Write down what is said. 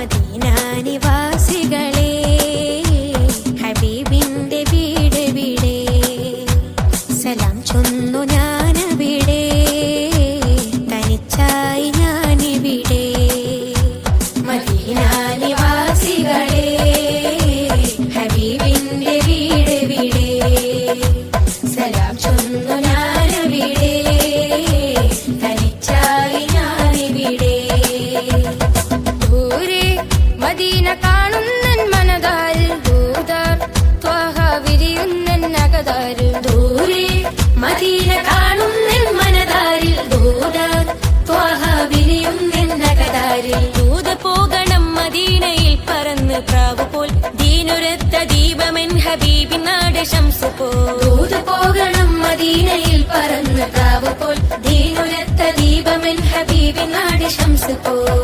Medina നിവാസികളെ ഹബീബിന്റെ വീടെവിടെ സലാം ചൊന്നു ഞാനവിടെ തനിച്ചായി ഞാനിവിടെ മദീന നിവാസികളെ ഹബീബിന്റെ വീടെവിടെ സലാം ചൊന്നു ഞാനവിടെ തനിച്ചായി ഞാനിവിടെ ദൂരെ മദീന കാണുന്നൻ മനതാരിൽ ദൂതർ ത്വഹ വിരിയുന്നൻ അകതാരിൽ ദൂരെ മദീന കാണുന്നൻ മനതാരിൽ ദൂതർ ത്വഹ വിരിയുന്നൻ അകതാരിൽ ദൂത പോകണം മദീനയിൽ പറന്ന് പ്രാവു പോൽ ദീനുരത്ത ദീപമെൻ ഹബീബിൻ നാട് ശംസു പോൽ ദൂത പോകണം മദീനയിൽ പറന്ന് പ്രാവു പോൽ ദീനുരത്ത ദീപമെൻ ഹബീബിൻ നാട് ശംസു പോൽ